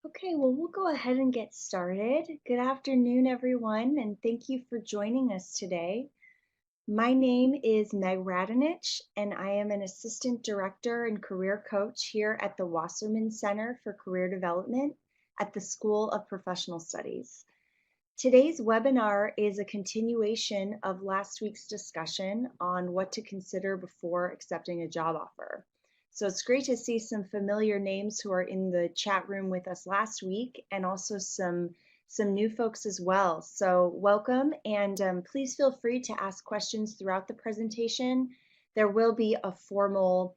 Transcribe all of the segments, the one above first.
Okay, well, we'll go ahead and get started. Good afternoon, everyone, and thank you for joining us today. My name is Meg Radonich, and I am an Assistant Director and Career Coach here at the Wasserman Center for Career Development at the School of Professional Studies. Today's webinar is a continuation of last week's discussion on what to consider before accepting a job offer. So it's great to see some familiar names who are in the chat room with us last week, and also some new folks as well. So welcome, and please feel free to ask questions throughout the presentation. There will be a formal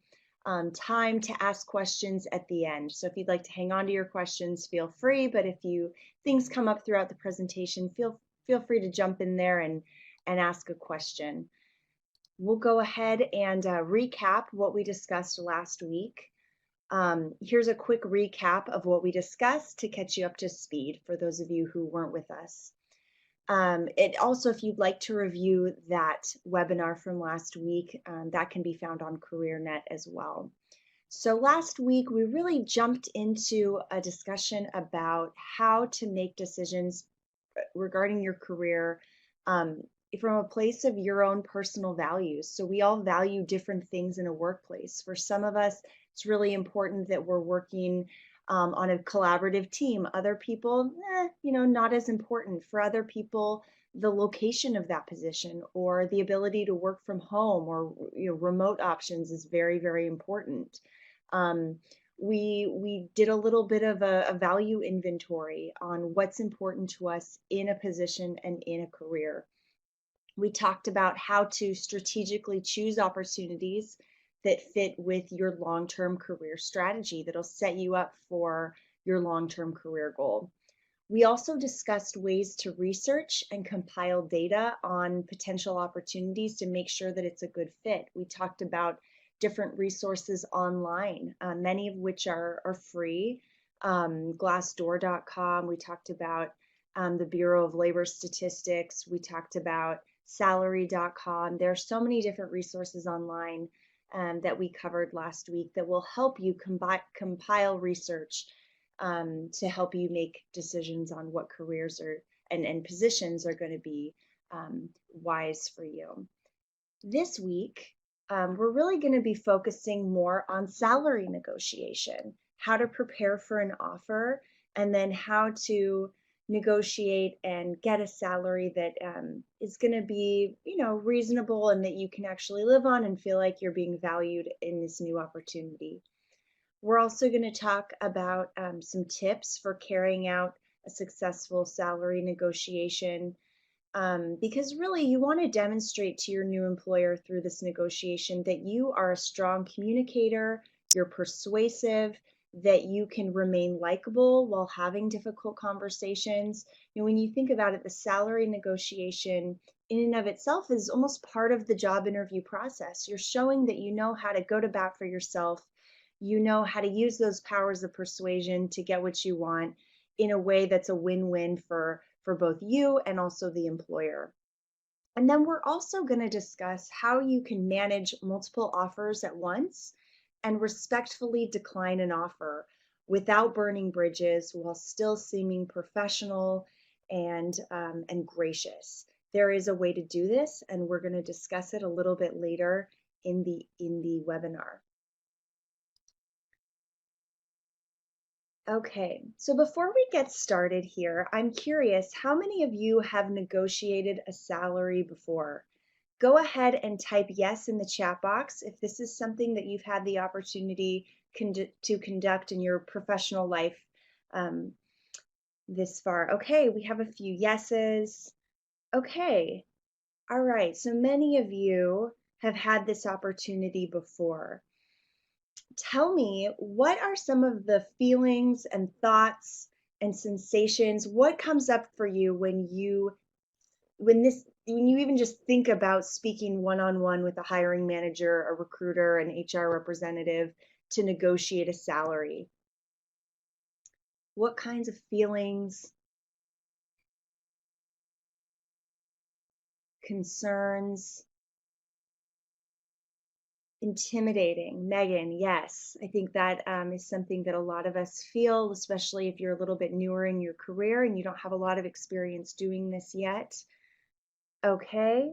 time to ask questions at the end. So if you'd like to hang on to your questions, feel free. But if things come up throughout the presentation, feel free to jump in there and ask a question. We'll go ahead and recap what we discussed last week. Here's a quick recap of what we discussed to catch you up to speed for those of you who weren't with us. It also, if you'd like to review that webinar from last week, that can be found on CareerNet as well. So last week, we really jumped into a discussion about how to make decisions regarding your career from a place of your own personal values. So we all value different things in a workplace. For some of us, it's really important that we're working on a collaborative team. Other people, not as important. For other people, the location of that position or the ability to work from home or remote options is very, very important. We did a little bit of a value inventory on what's important to us in a position and in a career. We talked about how to strategically choose opportunities that fit with your long-term career strategy that'll set you up for your long-term career goal. We also discussed ways to research and compile data on potential opportunities to make sure that it's a good fit. We talked about different resources online, many of which are free. Glassdoor.com, we talked about the Bureau of Labor Statistics, we talked about salary.com. There are so many different resources online that we covered last week that will help you compile research to help you make decisions on what careers and positions are going to be wise for you. This week, we're really going to be focusing more on salary negotiation, how to prepare for an offer, and then how to negotiate and get a salary that is going to be, reasonable and that you can actually live on and feel like you're being valued in this new opportunity. We're also going to talk about some tips for carrying out a successful salary negotiation, because really you want to demonstrate to your new employer through this negotiation that you are a strong communicator, you're persuasive, that you can remain likable while having difficult conversations. When you think about it, the salary negotiation in and of itself is almost part of the job interview process. You're showing that you know how to go to bat for yourself, you know how to use those powers of persuasion to get what you want in a way that's a win-win for both you and also the employer. And then we're also going to discuss how you can manage multiple offers at once and respectfully decline an offer without burning bridges while still seeming professional and gracious. There is a way to do this, and we're going to discuss it a little bit later in the webinar. Okay, so before we get started here, I'm curious, how many of you have negotiated a salary before? Go ahead and type yes in the chat box if this is something that you've had the opportunity to conduct in your professional life this far. Okay, we have a few yeses. Okay, all right, so many of you have had this opportunity before. Tell me, what are some of the feelings and thoughts and sensations? What comes up for you when you even just think about speaking one-on-one with a hiring manager, a recruiter, an HR representative to negotiate a salary? What kinds of feelings, concerns, Intimidating. Megan, yes. I think that is something that a lot of us feel, especially if you're a little bit newer in your career and you don't have a lot of experience doing this yet. Okay.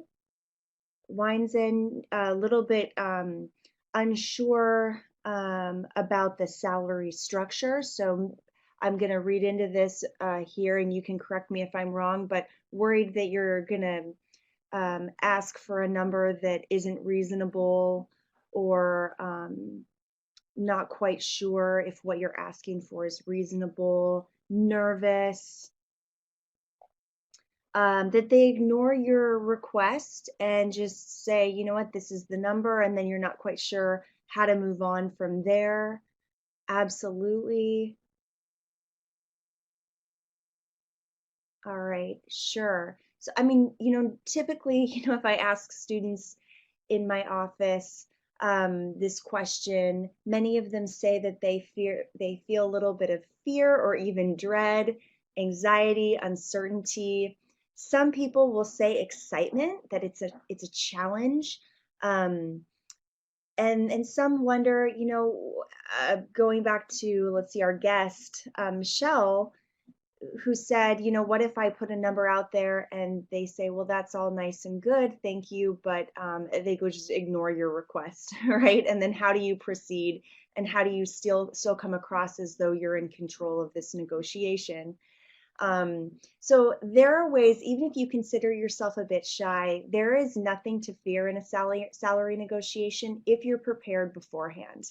Wine's in a little bit unsure about the salary structure. So I'm going to read into this here and you can correct me if I'm wrong, but worried that you're going to ask for a number that isn't reasonable or not quite sure if what you're asking for is reasonable, nervous, that they ignore your request and just say, you know what, this is the number, and then you're not quite sure how to move on from there. Absolutely. All right, sure. So, I mean, typically, if I ask students in my office this question, many of them say that they feel a little bit of fear or even dread, anxiety, uncertainty. Some people will say excitement, that it's a challenge. Um, and some wonder, going back to, let's see, our guest, Michelle, who said, what if I put a number out there and they say, well, that's all nice and good, thank you, but they go just ignore your request, right? And then how do you proceed, and how do you still come across as though you're in control of this negotiation? So there are ways, even if you consider yourself a bit shy, there is nothing to fear in a salary negotiation if you're prepared beforehand.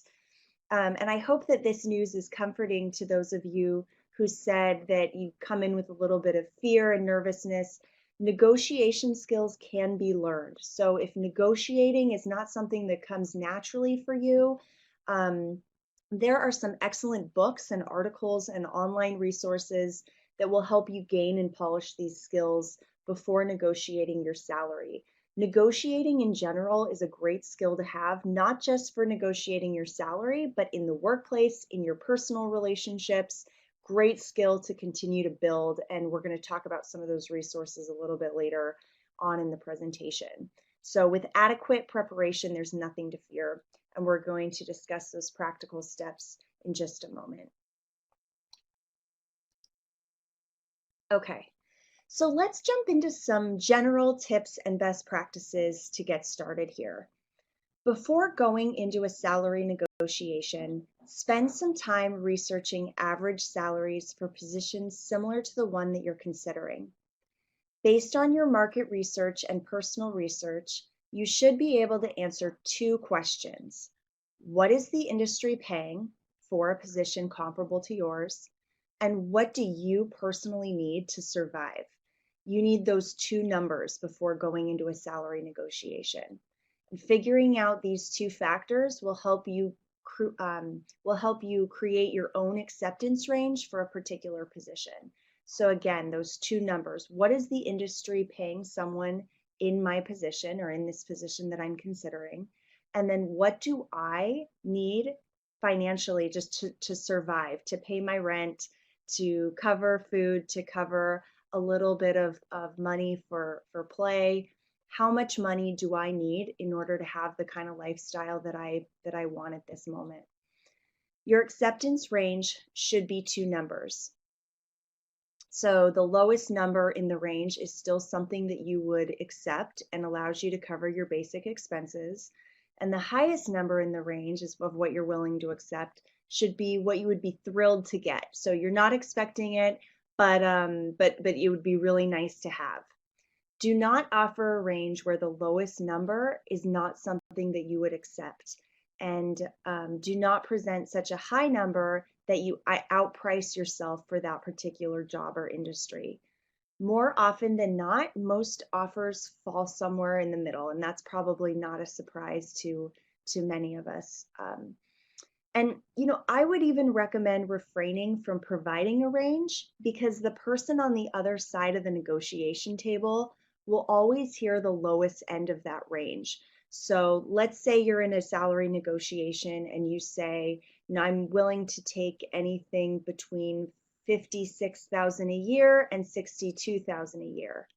And I hope that this news is comforting to those of you who said that you come in with a little bit of fear and nervousness. Negotiation skills can be learned. So if negotiating is not something that comes naturally for you, um, there are some excellent books and articles and online resources that will help you gain and polish these skills before negotiating your salary. Negotiating in general is a great skill to have, not just for negotiating your salary, but in the workplace, in your personal relationships. Great skill to continue to build. And we're going to talk about some of those resources a little bit later on in the presentation. So with adequate preparation, there's nothing to fear. And we're going to discuss those practical steps in just a moment. Okay. So let's jump into some general tips and best practices to get started here. Before going into a salary negotiation, spend some time researching average salaries for positions similar to the one that you're considering. Based on your market research and personal research, you should be able to answer two questions. What is the industry paying for a position comparable to yours? And what do you personally need to survive? You need those two numbers before going into a salary negotiation. And figuring out these two factors will help you create your own acceptance range for a particular position. So again, those two numbers. What is the industry paying someone in my position or in this position that I'm considering? And then what do I need financially just to survive, to pay my rent, to cover food, to cover a little bit of money for play? How much money do I need in order to have the kind of lifestyle that I want at this moment? Your acceptance range should be two numbers. So the lowest number in the range is still something that you would accept and allows you to cover your basic expenses. And the highest number in the range is of what you're willing to accept should be what you would be thrilled to get. So you're not expecting it, but it would be really nice to have. Do not offer a range where the lowest number is not something that you would accept. And do not present such a high number that you outprice yourself for that particular job or industry. More often than not, most offers fall somewhere in the middle, and that's probably not a surprise to many of us. And I would even recommend refraining from providing a range, because the person on the other side of the negotiation table will always hear the lowest end of that range. So let's say you're in a salary negotiation and you say, I'm willing to take anything between $56,000 a year and $62,000 a year.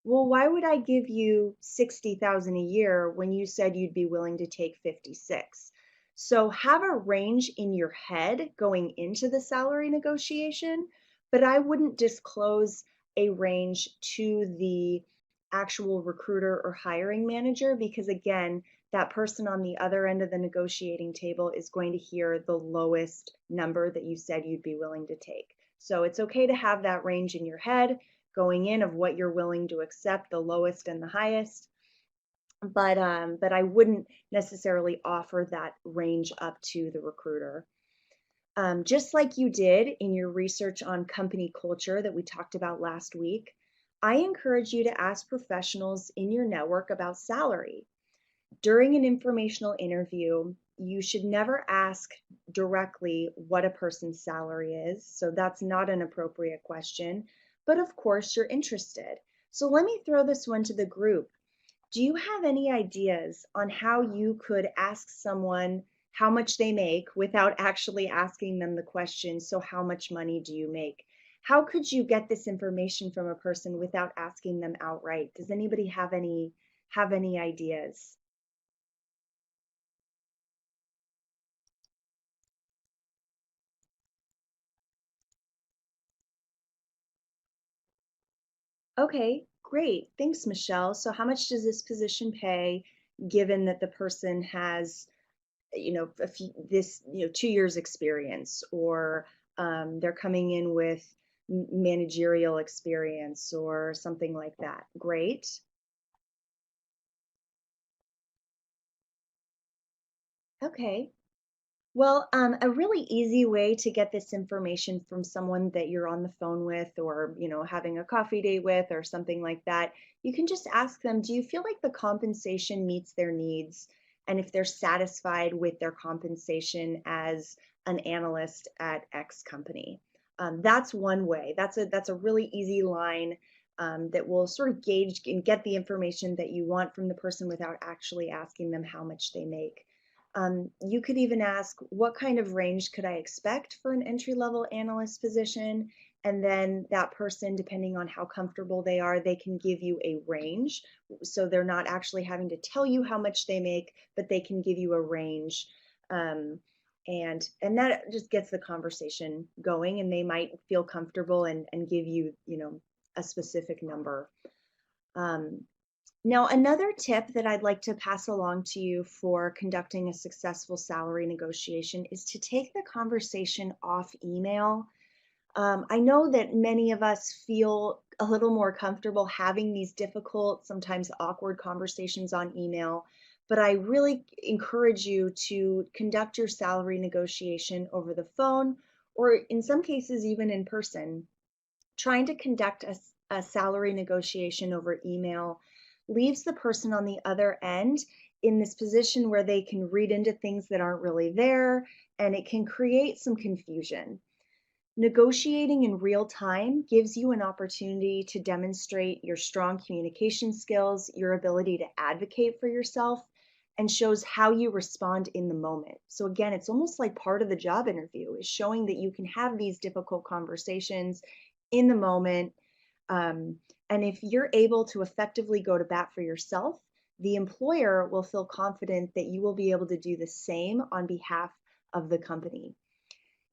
well, why would I give you 60,000 a year when you said you'd be willing to take 56? So have a range in your head going into the salary negotiation, but I wouldn't disclose a range to the actual recruiter or hiring manager because again, that person on the other end of the negotiating table is going to hear the lowest number that you said you'd be willing to take. So it's okay to have that range in your head going in of what you're willing to accept, the lowest and the highest. But I wouldn't necessarily offer that range up to the recruiter. Just like you did in your research on company culture that we talked about last week, I encourage you to ask professionals in your network about salary. During an informational interview, you should never ask directly what a person's salary is. So that's not an appropriate question. But of course, you're interested. So let me throw this one to the group. Do you have any ideas on how you could ask someone how much they make without actually asking them the question, so how much money do you make? How could you get this information from a person without asking them outright? Does anybody have any ideas? Okay, great. Thanks, Michelle. So how much does this position pay given that the person has, this 2 years experience or they're coming in with managerial experience or something like that? Great. Okay. Well, a really easy way to get this information from someone that you're on the phone with or, having a coffee date with or something like that, you can just ask them, do you feel like the compensation meets their needs? And if they're satisfied with their compensation as an analyst at X company. That's one way. That's a really easy line that will sort of gauge and get the information that you want from the person without actually asking them how much they make. You could even ask, what kind of range could I expect for an entry-level analyst position? And then that person, depending on how comfortable they are, they can give you a range. So they're not actually having to tell you how much they make, but they can give you a range. And that just gets the conversation going, and they might feel comfortable and give you, a specific number. Um, Now, another tip that I'd like to pass along to you for conducting a successful salary negotiation is to take the conversation off email. I know that many of us feel a little more comfortable having these difficult, sometimes awkward conversations on email, but I really encourage you to conduct your salary negotiation over the phone or in some cases even in person. Trying to conduct a salary negotiation over email leaves the person on the other end in this position where they can read into things that aren't really there, and it can create some confusion. Negotiating in real time gives you an opportunity to demonstrate your strong communication skills, your ability to advocate for yourself, and shows how you respond in the moment. So again, it's almost like part of the job interview is showing that you can have these difficult conversations in the moment. And if you're able to effectively go to bat for yourself, the employer will feel confident that you will be able to do the same on behalf of the company.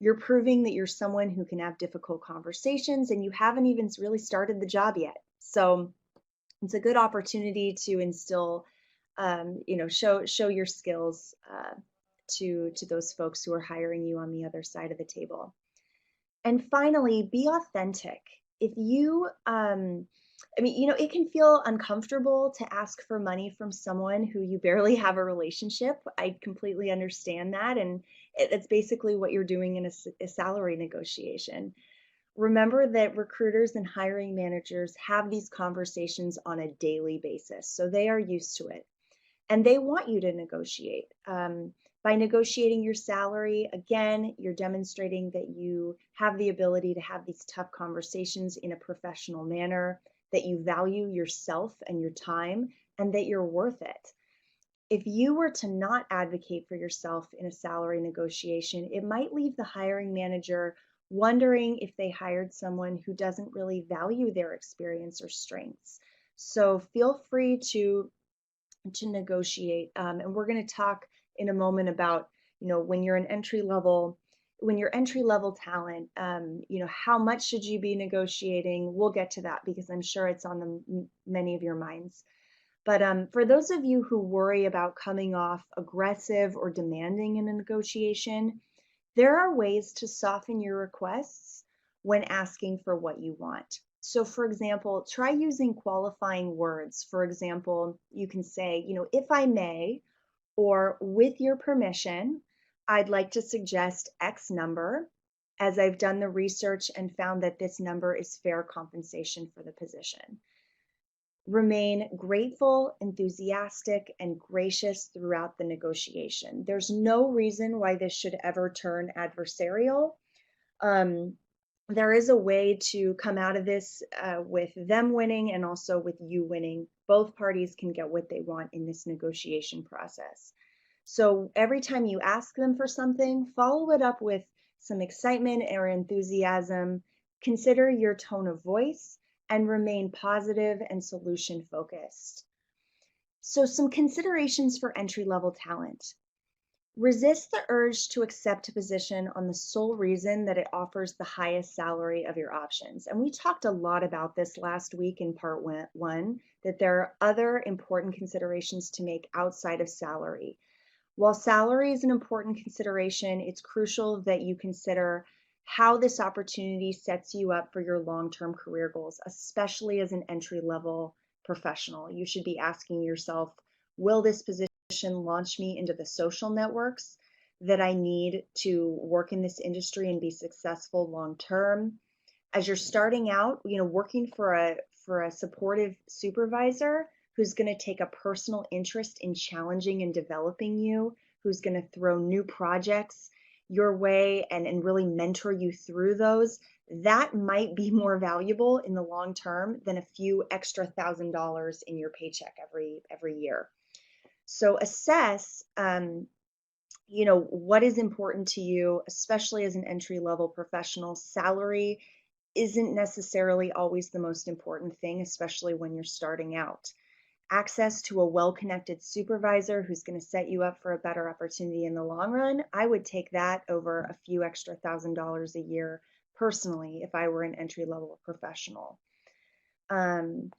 You're proving that you're someone who can have difficult conversations and you haven't even really started the job yet. So it's a good opportunity to instill, show your skills to those folks who are hiring you on the other side of the table. And finally, be authentic. If you, it can feel uncomfortable to ask for money from someone who you barely have a relationship. I completely understand that. And it's basically what you're doing in a salary negotiation. Remember that recruiters and hiring managers have these conversations on a daily basis, so they are used to it. And they want you to negotiate. By negotiating your salary, again, you're demonstrating that you have the ability to have these tough conversations in a professional manner, that you value yourself and your time, and that you're worth it. If you were to not advocate for yourself in a salary negotiation, it might leave the hiring manager wondering if they hired someone who doesn't really value their experience or strengths. So feel free to negotiate. And we're going to talk in a moment about, when you're an when you're entry level talent, how much should you be negotiating? We'll get to that because I'm sure it's on many of your minds. But for those of you who worry about coming off aggressive or demanding in a negotiation, there are ways to soften your requests when asking for what you want. So, for example, try using qualifying words. For example, you can say, if I may, or with your permission, I'd like to suggest X number, as I've done the research and found that this number is fair compensation for the position. Remain grateful, enthusiastic, and gracious throughout the negotiation. There's no reason why this should ever turn adversarial. There is a way to come out of this with them winning and also with you winning. Both parties can get what they want in this negotiation process. So every time you ask them for something, follow it up with some excitement or enthusiasm. Consider your tone of voice and remain positive and solution focused. So some considerations for entry-level talent. Resist the urge to accept a position on the sole reason that it offers the highest salary of your options. And we talked a lot about this last week in part one, that there are other important considerations to make outside of salary. While salary is an important consideration, it's crucial that you consider how this opportunity sets you up for your long-term career goals, especially as an entry-level professional. You should be asking yourself, will this position launch me into the social networks that I need to work in this industry and be successful long-term? As you're starting out, working for a supportive supervisor who's going to take a personal interest in challenging and developing you, who's going to throw new projects your way and really mentor you through those, that might be more valuable in the long term than a few extra $1,000 in your paycheck every year. So assess, what is important to you, especially as an entry-level professional. Salary isn't necessarily always the most important thing, especially when you're starting out. Access to a well-connected supervisor who's going to set you up for a better opportunity in the long run, I would take that over a few extra $1,000 a year personally if I were an entry-level professional. And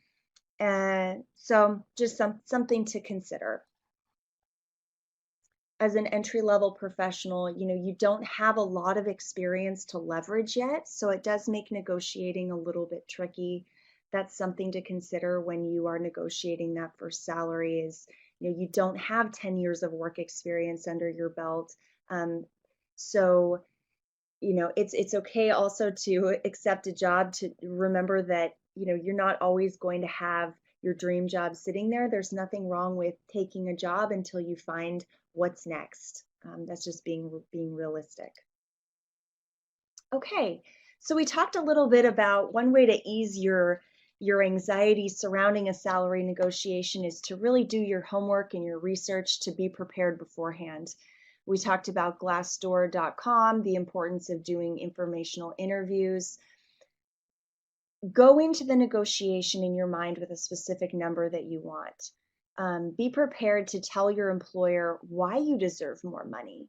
so just something to consider. As an entry-level professional, you don't have a lot of experience to leverage yet, so it does make negotiating a little bit tricky. That's something to consider when you are negotiating that first salary is, you don't have 10 years of work experience under your belt. So, it's okay also to accept a job, to remember that, you're not always going to have your dream job sitting there. There's nothing wrong with taking a job until you find what's next. That's just being realistic. Okay, so we talked a little bit about one way to ease your anxiety surrounding a salary negotiation is to really do your homework and your research to be prepared beforehand. We talked about Glassdoor.com, the importance of doing informational interviews. Go into the negotiation in your mind with a specific number that you want. Be prepared to tell your employer why you deserve more money.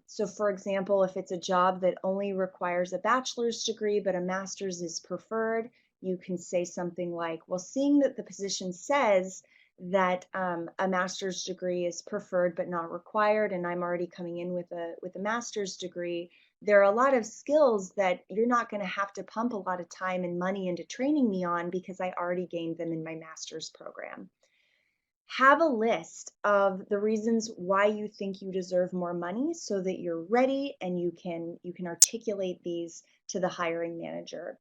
So for example, if it's a job that only requires a bachelor's degree but a master's is preferred, you can say something like, well, seeing that the position says that a master's degree is preferred but not required, and I'm already coming in with a master's degree, there are a lot of skills that you're not going to have to pump a lot of time and money into training me on because I already gained them in my master's program. Have a list of the reasons why you think you deserve more money so that you're ready and you can articulate these to the hiring manager.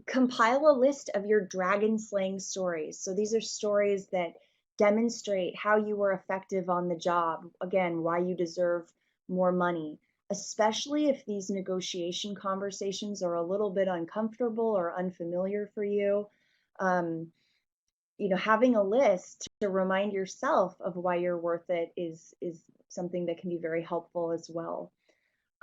Compile a list of your dragon slaying stories. So these are stories that demonstrate how you were effective on the job. Again, why you deserve more money, especially if these negotiation conversations are a little bit uncomfortable or unfamiliar for you. Having a list to remind yourself of why you're worth it is something that can be very helpful as well.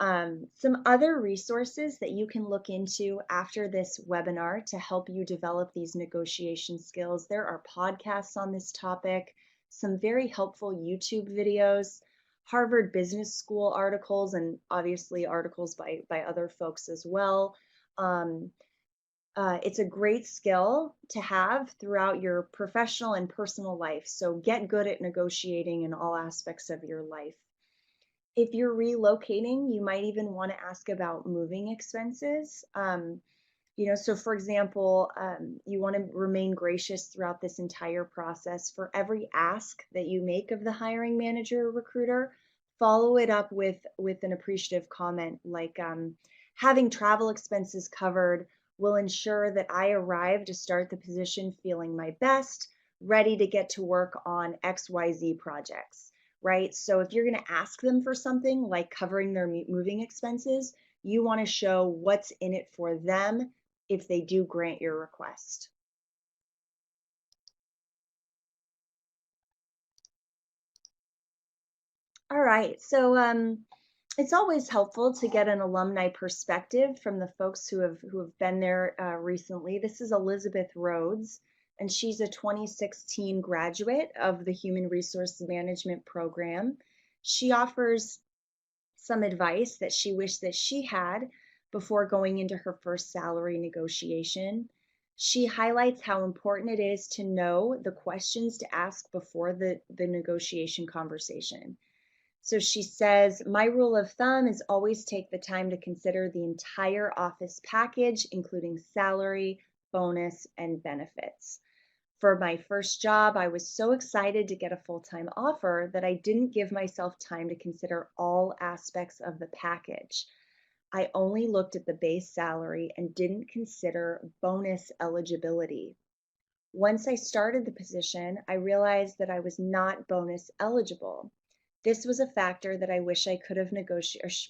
Some other resources that you can look into after this webinar to help you develop these negotiation skills. There are podcasts on this topic, some very helpful YouTube videos, Harvard Business School articles, and obviously articles by other folks as well. It's a great skill to have throughout your professional and personal life. So get good at negotiating in all aspects of your life. If you're relocating, you might even want to ask about moving expenses. So for example, you want to remain gracious throughout this entire process. For every ask that you make of the hiring manager or recruiter, follow it up with an appreciative comment like, having travel expenses covered will ensure that I arrive to start the position feeling my best, ready to get to work on XYZ projects, right? So if you're going to ask them for something like covering their moving expenses, you want to show what's in it for them if they do grant your request. All right, so it's always helpful to get an alumni perspective from the folks who have been there recently. This is Elizabeth Rhodes, and she's a 2016 graduate of the Human Resource Management program. She offers some advice that she wished that she had before going into her first salary negotiation. She highlights how important it is to know the questions to ask before the negotiation conversation. So she says, my rule of thumb is always take the time to consider the entire office package, including salary, bonus, and benefits. For my first job, I was so excited to get a full-time offer that I didn't give myself time to consider all aspects of the package. I only looked at the base salary and didn't consider bonus eligibility. Once I started the position, I realized that I was not bonus eligible. This was a factor that I wish I could have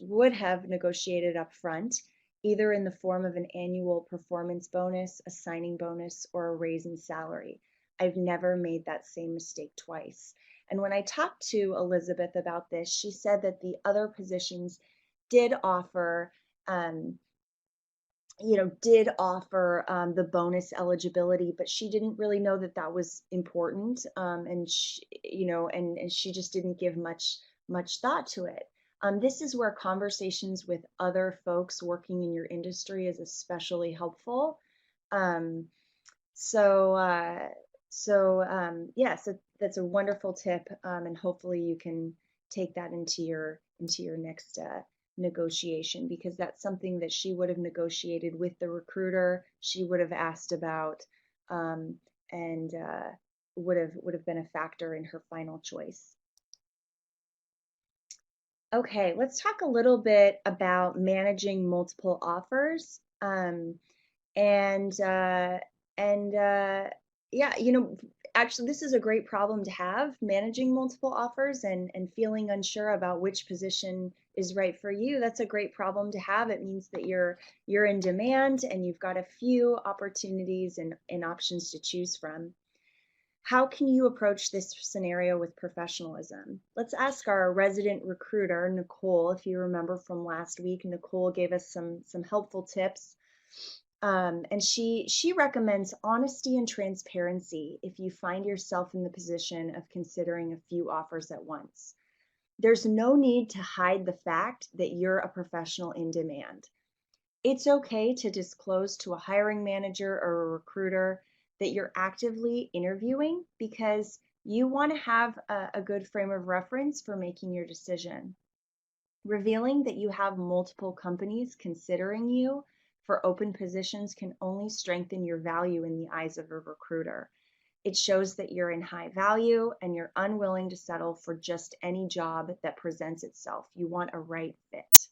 would have negotiated up front, either in the form of an annual performance bonus, a signing bonus, or a raise in salary. I've never made that same mistake twice. And when I talked to Elizabeth about this, she said that the other positions did offer the bonus eligibility, but she didn't really know that that was important, and she just didn't give much thought to it. This is where conversations with other folks working in your industry is especially helpful. Um, yeah, so that's a wonderful tip, and hopefully you can take that into your next negotiation, because that's something that she would have negotiated with the recruiter. She would have asked about, and would have been a factor in her final choice. Okay, let's talk a little bit about managing multiple offers. And yeah, actually this is a great problem to have, managing multiple offers and feeling unsure about which position is right for you. That's a great problem to have. It means that you're in demand and you've got a few opportunities and options to choose from. How can you approach this scenario with professionalism? Let's ask our resident recruiter, Nicole. If you remember from last week, Nicole gave us some helpful tips. And she recommends honesty and transparency if you find yourself in the position of considering a few offers at once. There's no need to hide the fact that you're a professional in demand. It's okay to disclose to a hiring manager or a recruiter that you're actively interviewing, because you want to have a good frame of reference for making your decision. Revealing that you have multiple companies considering you for open positions can only strengthen your value in the eyes of a recruiter. It shows that you're in high value and you're unwilling to settle for just any job that presents itself. You want a right fit.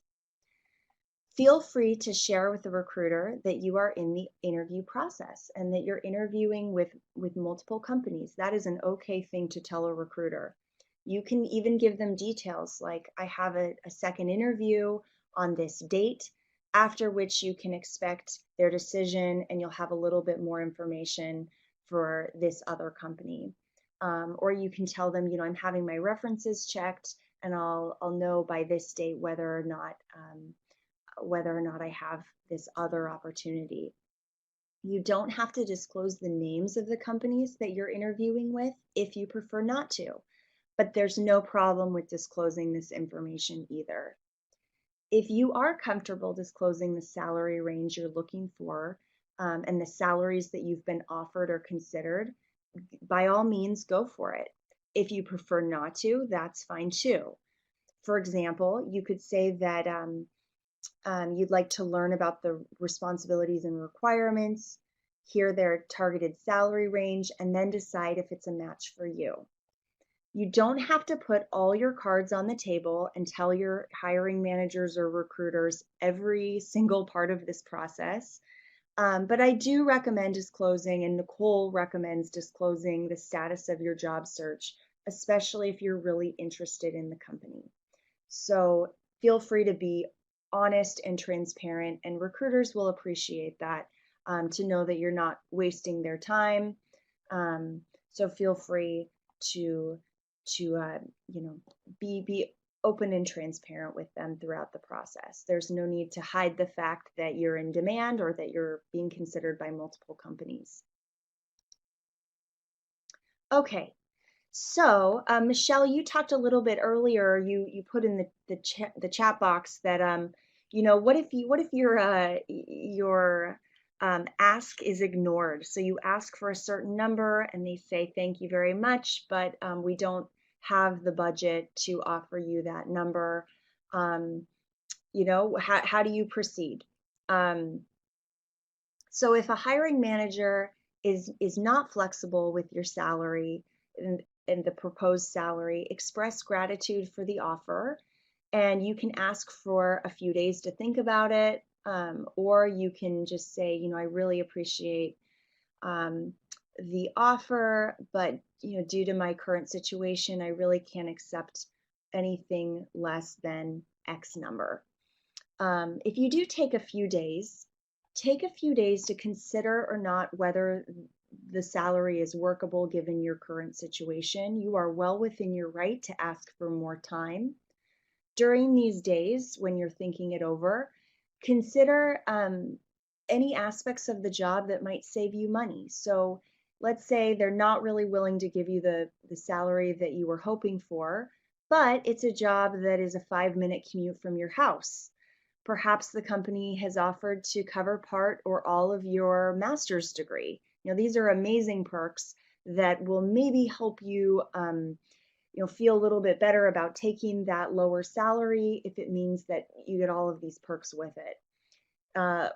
Feel free to share with the recruiter that you are in the interview process and that you're interviewing with multiple companies. That is an okay thing to tell a recruiter. You can even give them details like, I have a second interview on this date, after which you can expect their decision and you'll have a little bit more information for this other company. Or you can tell them, I'm having my references checked and I'll know by this date whether or not I have this other opportunity. You don't have to disclose the names of the companies that you're interviewing with if you prefer not to, but there's no problem with disclosing this information either. If you are comfortable disclosing the salary range you're looking for and the salaries that you've been offered or considered, by all means, go for it. If you prefer not to, that's fine too. For example, you could say that you'd like to learn about the responsibilities and requirements, hear their targeted salary range, and then decide if it's a match for you. You don't have to put all your cards on the table and tell your hiring managers or recruiters every single part of this process. But I do recommend disclosing, and Nicole recommends disclosing the status of your job search, especially if you're really interested in the company. So feel free to be honest and transparent, and recruiters will appreciate that to know that you're not wasting their time. So feel free to be open and transparent with them throughout the process. There's no need to hide the fact that you're in demand or that you're being considered by multiple companies. Okay, so Michelle, you talked a little bit earlier. You put in the chat box that what if your ask is ignored? So you ask for a certain number and they say thank you very much, but we don't have the budget to offer you that number. How do you proceed? So if a hiring manager is not flexible with your salary and the proposed salary, express gratitude for the offer, and you can ask for a few days to think about it, or you can just say, I really appreciate the offer, but due to my current situation, I really can't accept anything less than X number. If you do take a few days, to consider or not whether the salary is workable given your current situation. You are well within your right to ask for more time. During these days, when you're thinking it over, consider any aspects of the job that might save you money. So let's say they're not really willing to give you the salary that you were hoping for, but it's a job that is a 5-minute commute from your house. Perhaps the company has offered to cover part or all of your master's degree. These are amazing perks that will maybe help you, feel a little bit better about taking that lower salary if it means that you get all of these perks with it.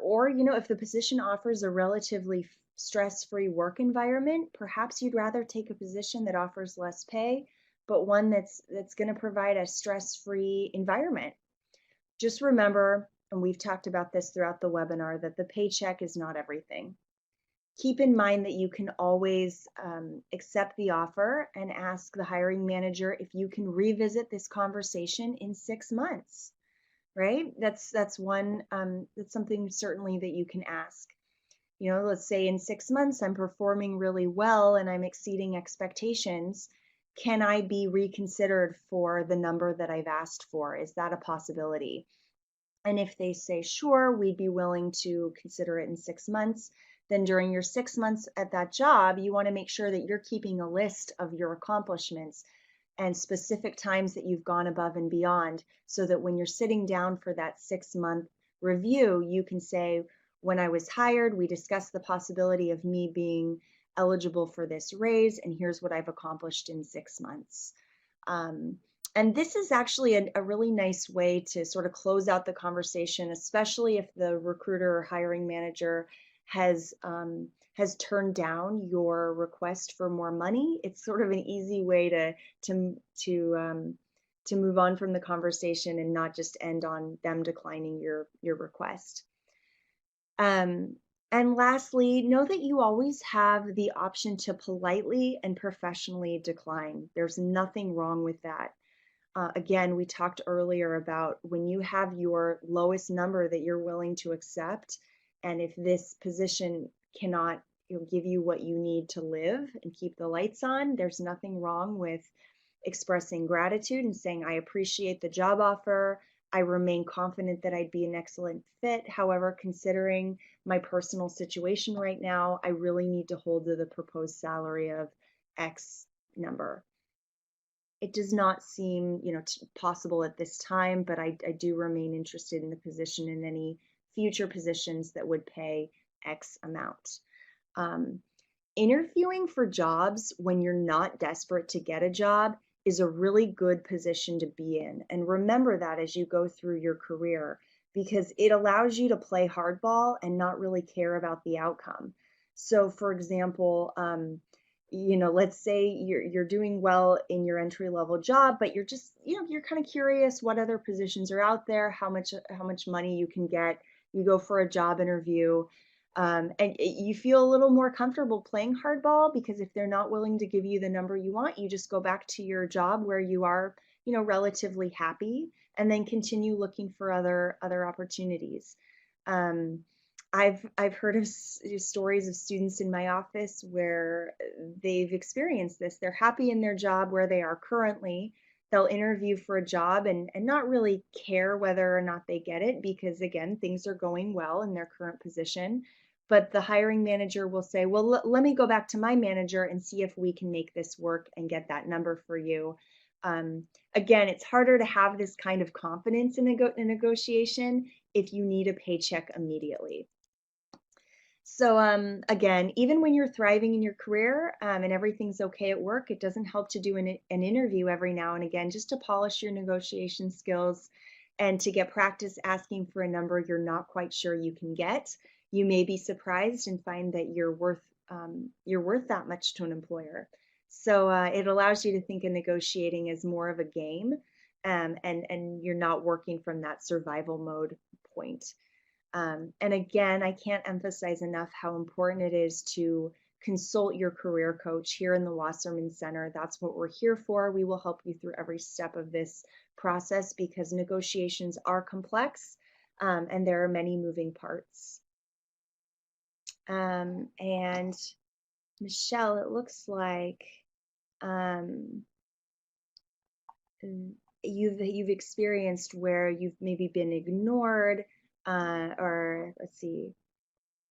Or, if the position offers a relatively stress-free work environment, perhaps you'd rather take a position that offers less pay, but one that's going to provide a stress-free environment. Just remember, and we've talked about this throughout the webinar, that the paycheck is not everything. Keep in mind that you can always accept the offer and ask the hiring manager if you can revisit this conversation in 6 months, right? That's something certainly that you can ask. Let's say in 6 months I'm performing really well and I'm exceeding expectations. Can I be reconsidered for the number that I've asked for? Is that a possibility? And if they say, sure, we'd be willing to consider it in 6 months, then during your 6 months at that job, you want to make sure that you're keeping a list of your accomplishments and specific times that you've gone above and beyond, so that when you're sitting down for that 6-month review, you can say, when I was hired, we discussed the possibility of me being eligible for this raise, and here's what I've accomplished in 6 months. And this is actually a really nice way to sort of close out the conversation, especially if the recruiter or hiring manager has turned down your request for more money. It's sort of an easy way to move on from the conversation and not just end on them declining your request. And lastly, know that you always have the option to politely and professionally decline. There's nothing wrong with that. Again, we talked earlier about when you have your lowest number that you're willing to accept, and if this position cannot give you what you need to live and keep the lights on, there's nothing wrong with expressing gratitude and saying, I appreciate the job offer. I remain confident that I'd be an excellent fit. However, considering my personal situation right now, I really need to hold to the proposed salary of X number. It does not seem, possible at this time, but I do remain interested in the position and any future positions that would pay X amount. Um, Interviewing for jobs when you're not desperate to get a job is a really good position to be in. And remember that as you go through your career, because it allows you to play hardball and not really care about the outcome. So, for example, let's say you're doing well in your entry level job, but you're just, you're kind of curious what other positions are out there, how much money you can get. You go for a job interview, and you feel a little more comfortable playing hardball because if they're not willing to give you the number you want, you just go back to your job where you are, relatively happy, and then continue looking for other opportunities. Um, I've heard of stories of students in my office where they've experienced this. They're happy in their job where they are currently. They'll interview for a job and not really care whether or not they get it because, again, things are going well in their current position. But the hiring manager will say, well, let me go back to my manager and see if we can make this work and get that number for you. Again, it's harder to have this kind of confidence in a negotiation if you need a paycheck immediately. So again, even when you're thriving in your career and everything's okay at work, it doesn't help to do an interview every now and again just to polish your negotiation skills and to get practice asking for a number you're not quite sure you can get. You may be surprised and find that you're worth that much to an employer. So it allows you to think of negotiating as more of a game, and you're not working from that survival mode point. And again, I can't emphasize enough how important it is to consult your career coach here in the Wasserman Center. That's what we're here for. We will help you through every step of this process because negotiations are complex, and there are many moving parts. And Michelle, it looks like um, you've experienced where you've maybe been ignored, or let's see,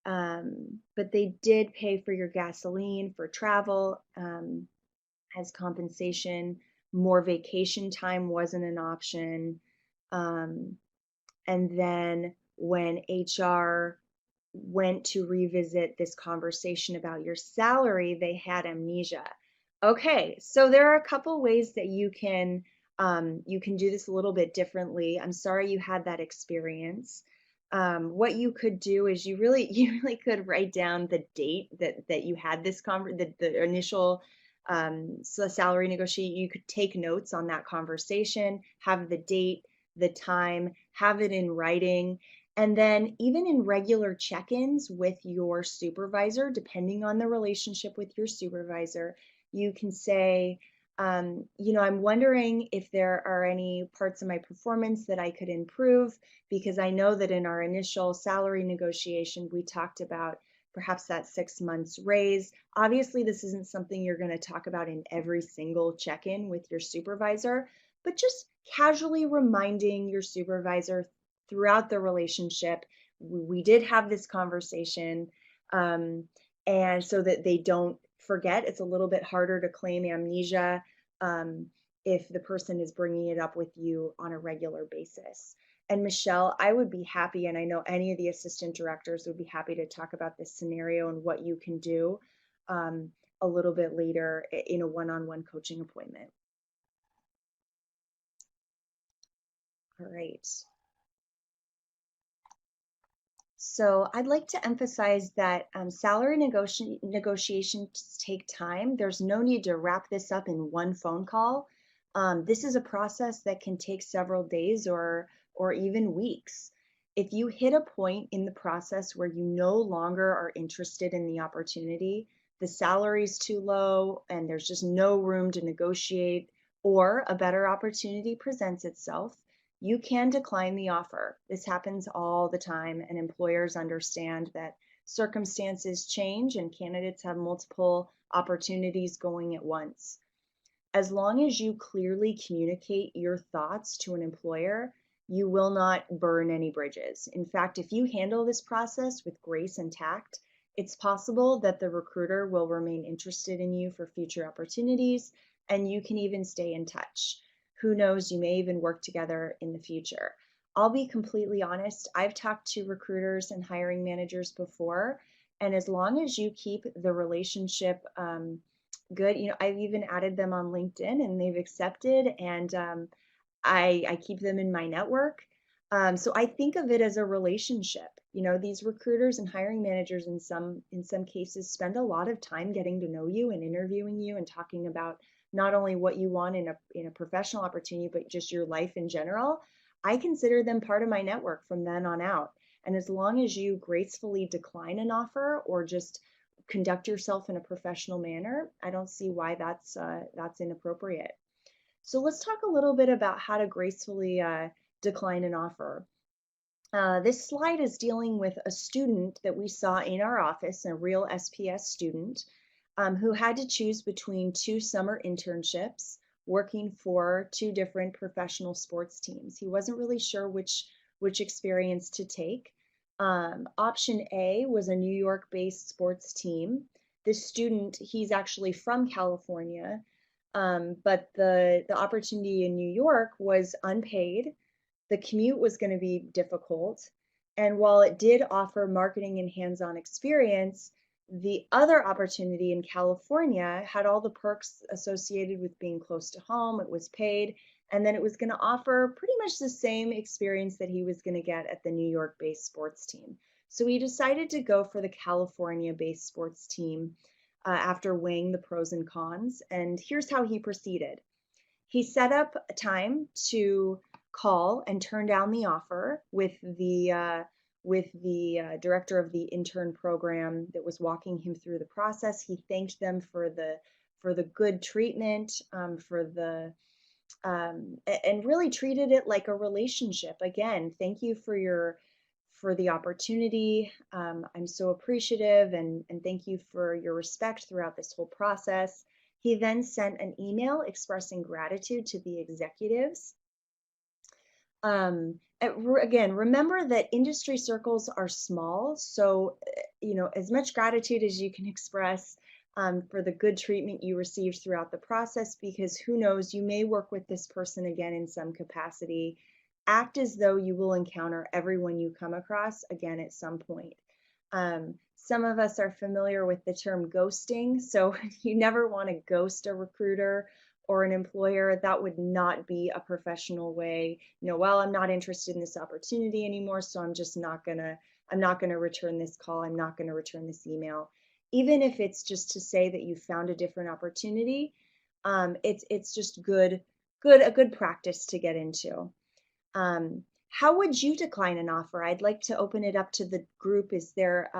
but they did pay for your gasoline for travel as compensation. More vacation time wasn't an option. Um, and then when HR went to revisit this conversation about your salary, they had amnesia. Okay, so there are a couple ways that you can do this a little bit differently. I'm sorry you had that experience. What you could do is you really you really could write down the date that you had this the initial salary negotiation. You could take notes on that conversation, have the date, the time, have it in writing. And then even in regular check-ins with your supervisor, depending on the relationship with your supervisor, you can say, I'm wondering if there are any parts of my performance that I could improve, because I know that in our initial salary negotiation, we talked about perhaps that 6 months raise. Obviously, this isn't something you're going to talk about in every single check-in with your supervisor, but just casually reminding your supervisor throughout the relationship, we did have this conversation, and so that they don't forget. It's a little bit harder to claim amnesia if the person is bringing it up with you on a regular basis. And Michelle, I would be happy, and I know any of the assistant directors would be happy to talk about this scenario and what you can do a little bit later in a one-on-one coaching appointment. All right. So I'd like to emphasize that salary negotiations take time. There's no need to wrap this up in one phone call. This is a process that can take several days or even weeks. If you hit a point in the process where you no longer are interested in the opportunity, the salary is too low and there's just no room to negotiate, or a better opportunity presents itself, you can decline the offer. This happens all the time, and employers understand that circumstances change and candidates have multiple opportunities going at once. As long as you clearly communicate your thoughts to an employer, you will not burn any bridges. In fact, if you handle this process with grace and tact, it's possible that the recruiter will remain interested in you for future opportunities, and you can even stay in touch. Who knows, you may even work together in the future. I'll be completely honest, I've talked to recruiters and hiring managers before, and as long as you keep the relationship good, I've even added them on LinkedIn and they've accepted, and I keep them in my network. So I think of it as a relationship. These recruiters and hiring managers in some cases spend a lot of time getting to know you and interviewing you and talking about not only what you want in a professional opportunity, but just your life in general. I consider them part of my network from then on out. And as long as you gracefully decline an offer or just conduct yourself in a professional manner, I don't see why that's inappropriate. So let's talk a little bit about how to gracefully decline an offer. This slide is dealing with a student that we saw in our office, a real SPS student, who had to choose between two summer internships working for two different professional sports teams. He wasn't really sure which experience to take. Option A was a New York-based sports team. This student, he's actually from California, but the opportunity in New York was unpaid. The commute was going to be difficult. And while it did offer marketing and hands-on experience, the other opportunity in California had all the perks associated with being close to home. It was paid, and then it was going to offer pretty much the same experience that he was going to get at the New York-based sports team. So he decided to go for the California-based sports team after weighing the pros and cons. And here's how he proceeded. He set up a time to call and turn down the offer with the director of the intern program that was walking him through the process. He thanked them for the good treatment, and really treated it like a relationship. Again, thank you for the opportunity. I'm so appreciative, and thank you for your respect throughout this whole process. He then sent an email expressing gratitude to the executives. Again, remember that industry circles are small, so as much gratitude as you can express for the good treatment you received throughout the process, because who knows, you may work with this person again in some capacity. Act as though you will encounter everyone you come across again at some point. Some of us are familiar with the term ghosting, so you never want to ghost a recruiter or an employer. That would not be a professional way. Well, I'm not interested in this opportunity anymore, so I'm not gonna return this call. I'm not gonna return this email. Even if it's just to say that you found a different opportunity, it's just a good practice to get into. How would you decline an offer? I'd like to open it up to the group. Is there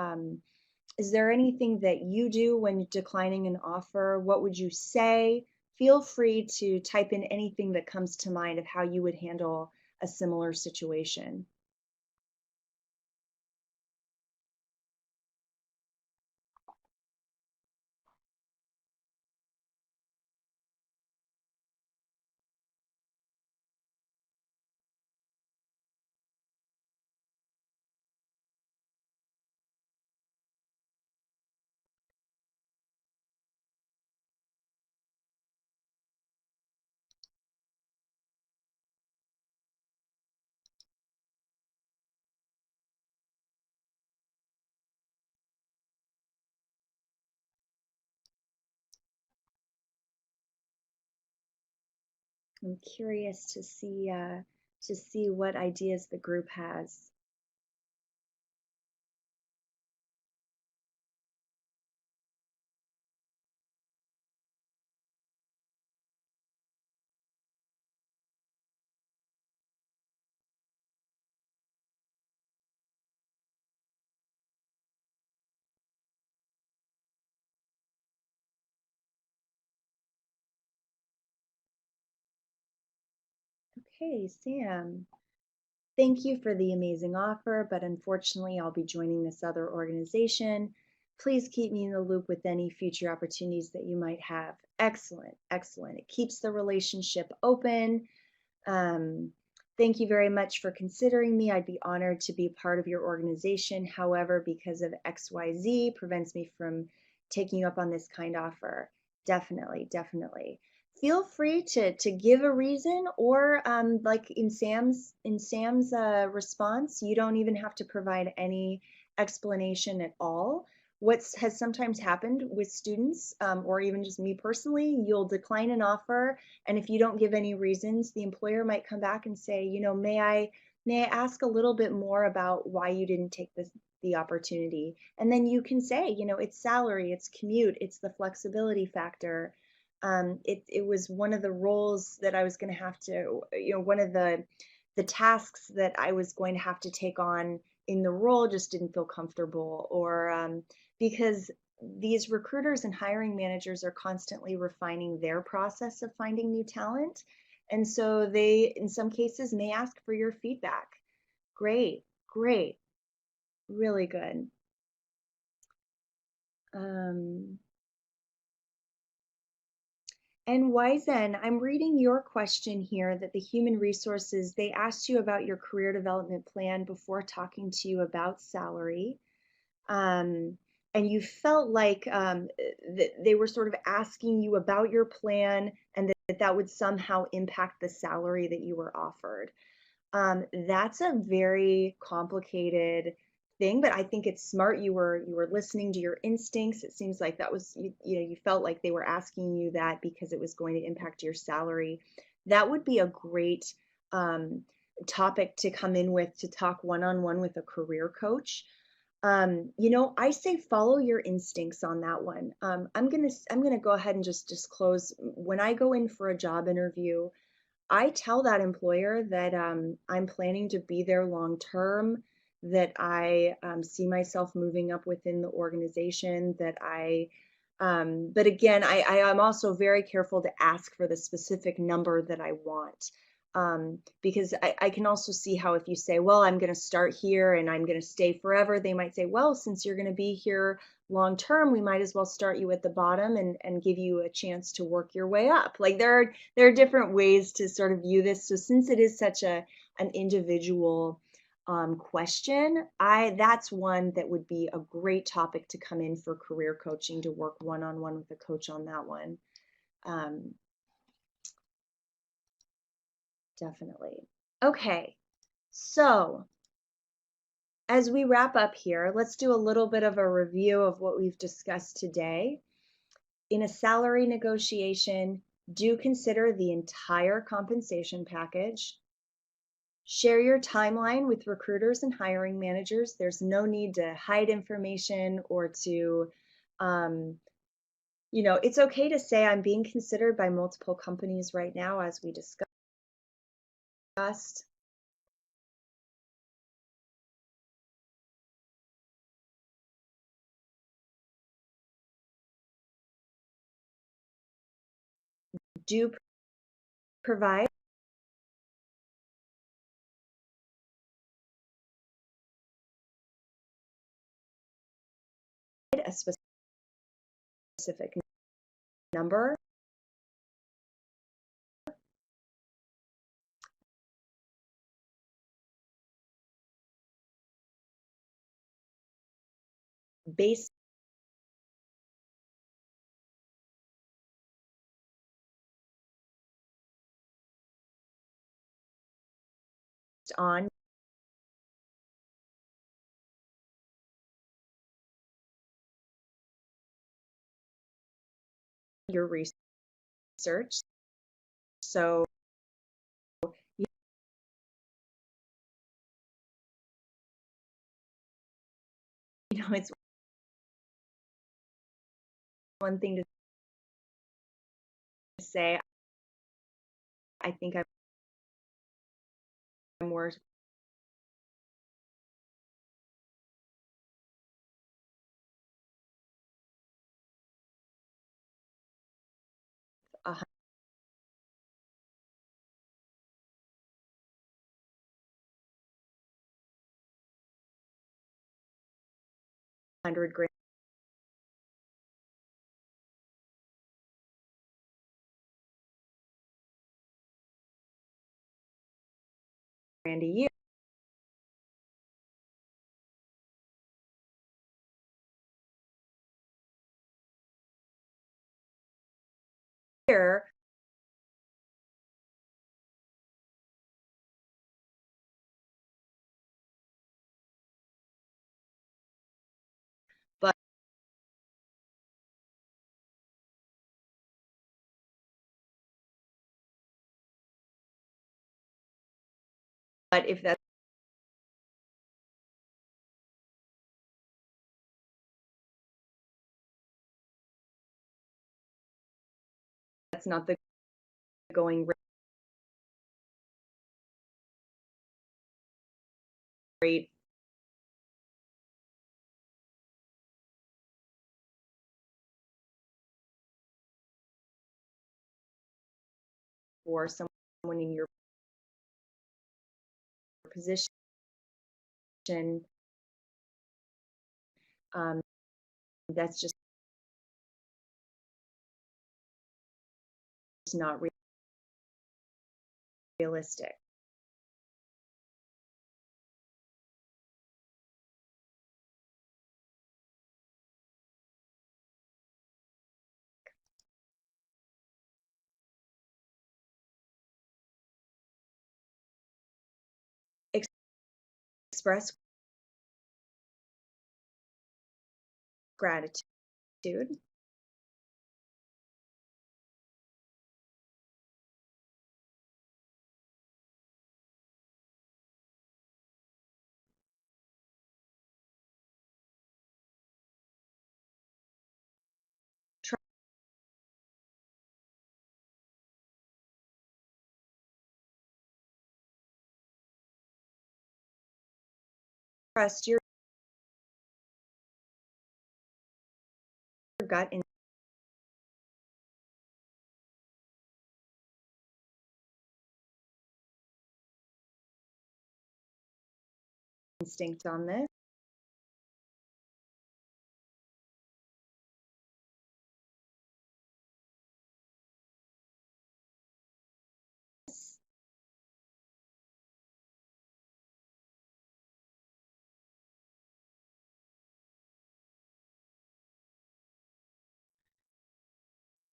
anything that you do when declining an offer? What would you say? Feel free to type in anything that comes to mind of how you would handle a similar situation. I'm curious to see what ideas the group has. Okay, Sam. Thank you for the amazing offer, but unfortunately, I'll be joining this other organization. Please keep me in the loop with any future opportunities that you might have. Excellent, excellent. It keeps the relationship open. Um, Thank you very much for considering me. I'd be honored to be part of your organization. However, because of XYZ prevents me from taking you up on this kind offer. Definitely, definitely. Feel free to give a reason, or like in Sam's response, you don't even have to provide any explanation at all. What has sometimes happened with students, or even just me personally, you'll decline an offer, and if you don't give any reasons, the employer might come back and say, may I ask a little bit more about why you didn't take the opportunity? And then you can say, it's salary, it's commute, it's the flexibility factor. It was one of the roles that I was going to have to, one of the tasks that I was going to have to take on in the role just didn't feel comfortable, or because these recruiters and hiring managers are constantly refining their process of finding new talent. And so they, in some cases, may ask for your feedback. Great, great, really good. Um, and Wizen, I'm reading your question here that the human resources, they asked you about your career development plan before talking to you about salary. um, and you felt like that they were sort of asking you about your plan, and that would somehow impact the salary that you were offered. That's a very complicated thing, but I think it's smart. You were listening to your instincts. It seems like that was you felt like they were asking you that because it was going to impact your salary. That would be a great um, topic to come in with, to talk one-on-one with a career coach. I say follow your instincts on that one. I'm gonna go ahead and just disclose, when I go in for a job interview, I tell that employer that I'm planning to be there long term, that I see myself moving up within the organization, but again, I am also very careful to ask for the specific number that I want. Because I can also see how, if you say, well, I'm going to start here and I'm going to stay forever, they might say, well, since you're going to be here long term, we might as well start you at the bottom and give you a chance to work your way up. Like there are different ways to sort of view this. So since it is such an individual question, that's one that would be a great topic to come in for career coaching, to work one-on-one with a coach on that one. Um, Definitely. Okay, so as we wrap up here, let's do a little bit of a review of what we've discussed today. In a salary negotiation, do consider the entire compensation package. Share your timeline with recruiters and hiring managers. There's no need to hide information or to, um, it's okay to say I'm being considered by multiple companies right now, as we discussed. Do provide a specific number based on your research. So, it's one thing to say, I think I'm worth a 100 grand a year. But if that's not the going rate for someone in your position, that's just not realistic. Express gratitude. Trust your gut instinct on this.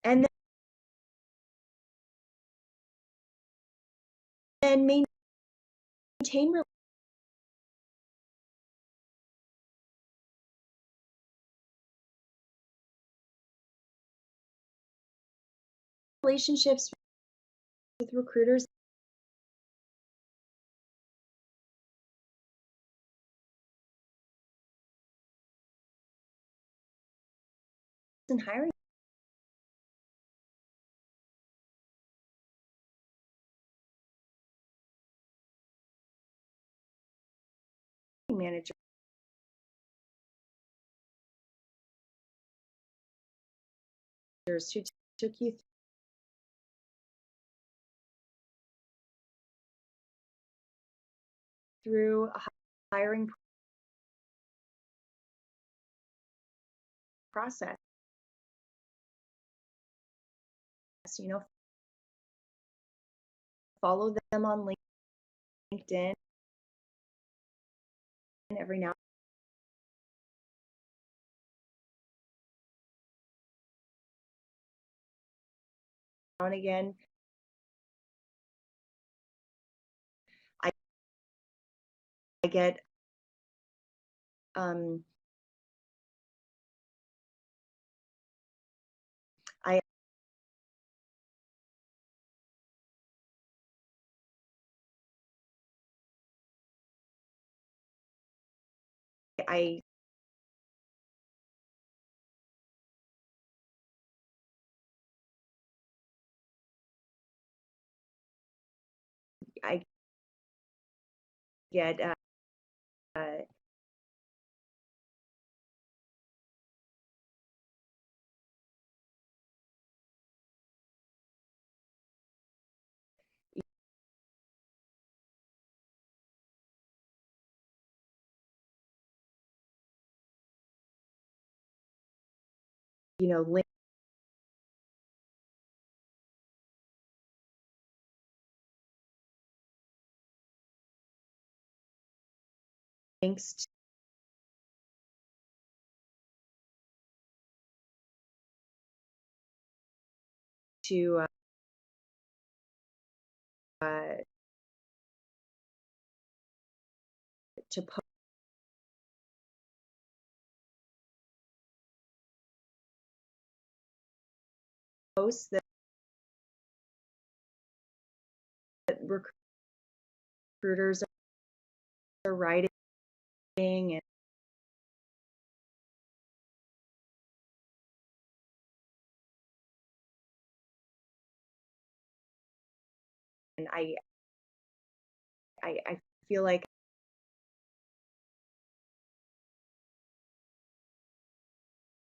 And then maintain relationships with recruiters and hiring managers who took you through a hiring process. Follow them on LinkedIn every now and again. I get I I I get link links to to posts that recruiters are writing, and I feel like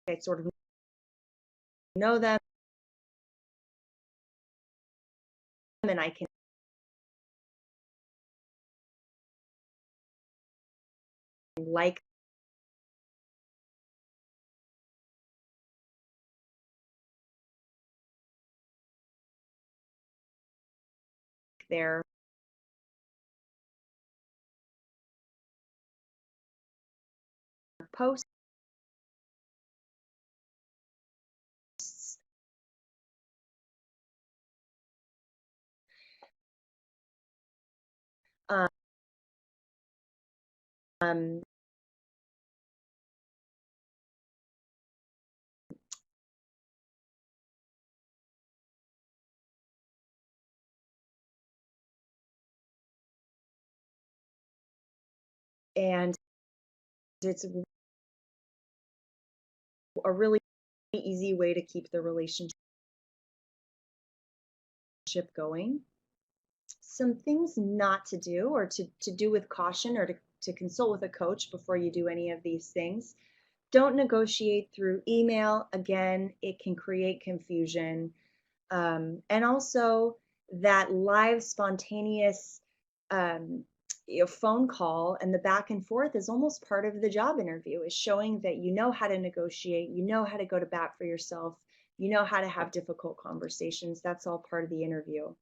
I sort of know them, and I can like their posts. Um, and it's a really easy way to keep the relationship going. Some things not to do, or to do with caution, or to consult with a coach before you do any of these things. Don't negotiate through email. Again, it can create confusion. And also that live, spontaneous phone call and the back and forth is almost part of the job interview, is showing that you know how to negotiate, you know how to go to bat for yourself, you know how to have difficult conversations. That's all part of the interview.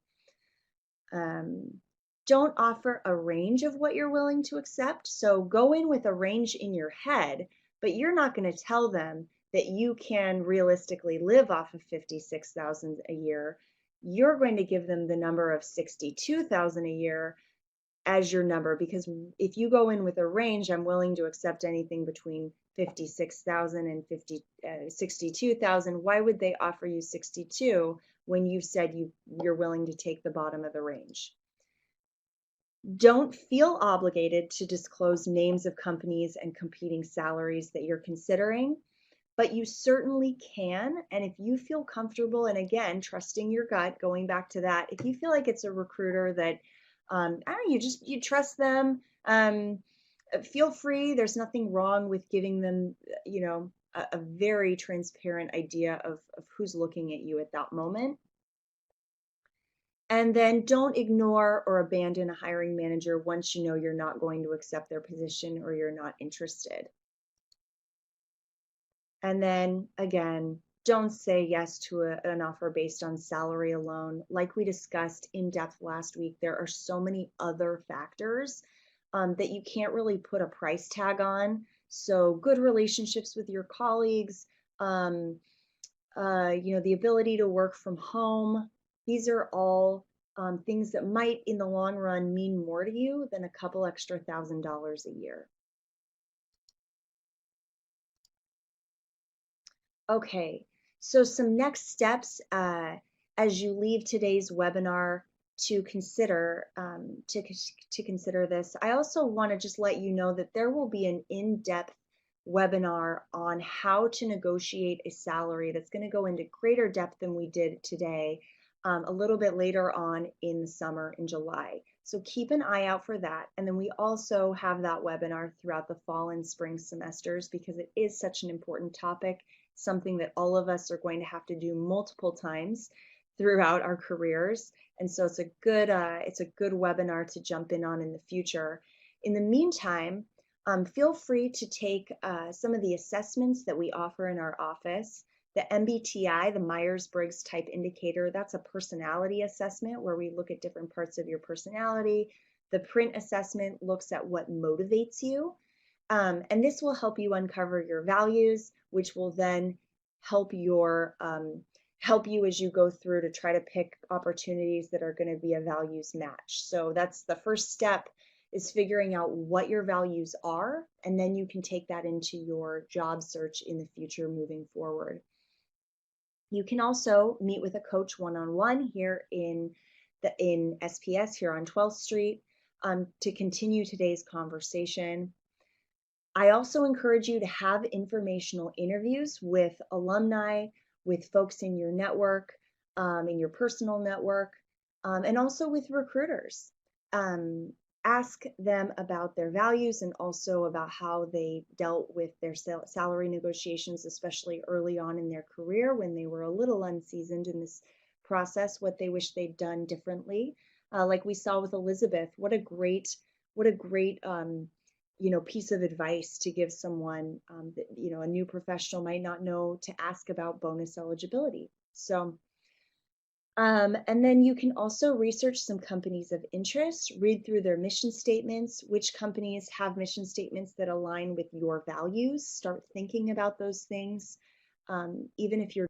Don't offer a range of what you're willing to accept. So go in with a range in your head, but you're not going to tell them that you can realistically live off of 56,000 a year. You're going to give them the number of 62,000 a year as your number, because if you go in with a range, I'm willing to accept anything between 56,000 and 62,000. Why would they offer you 62 when you said you're willing to take the bottom of the range? Don't feel obligated to disclose names of companies and competing salaries that you're considering, but you certainly can. And if you feel comfortable, and again, trusting your gut, going back to that, if you feel like it's a recruiter that, I don't know, you trust them, feel free. There's nothing wrong with giving them, a very transparent idea of who's looking at you at that moment. And then don't ignore or abandon a hiring manager once you know you're not going to accept their position or you're not interested. And then again, don't say yes to an offer based on salary alone. Like we discussed in depth last week, there are so many other factors that you can't really put a price tag on. So good relationships with your colleagues, the ability to work from home. These are all things that might in the long run mean more to you than a couple extra $1,000 a year. Okay, so some next steps as you leave today's webinar to consider to consider this. I also want to just let you know that there will be an in-depth webinar on how to negotiate a salary that's going to go into greater depth than we did today a little bit later on in the summer in July. So keep an eye out for that. And then we also have that webinar throughout the fall and spring semesters because it is such an important topic, something that all of us are going to have to do multiple times throughout our careers. And so it's a good webinar to jump in on in the future. In the meantime, feel free to take some of the assessments that we offer in our office. The MBTI, the Myers-Briggs Type Indicator, that's a personality assessment where we look at different parts of your personality, The print assessment looks at what motivates you. And this will help you uncover your values, which will then help help you as you go through to try to pick opportunities that are going to be a values match. So that's the first step, is figuring out what your values are, and then you can take that into your job search in the future moving forward. You can also meet with a coach one-on-one here in SPS here on 12th Street to continue today's conversation. I also encourage you to have informational interviews with alumni, with folks in your network, in your personal network, and also with recruiters. Ask them about their values and also about how they dealt with their salary negotiations, especially early on in their career when they were a little unseasoned in this process, what they wish they'd done differently. Like we saw with Elizabeth, what a great piece of advice to give someone that, a new professional might not know, to ask about bonus eligibility. So, and then you can also research some companies of interest, read through their mission statements, which companies have mission statements that align with your values. Start thinking about those things. Even if you're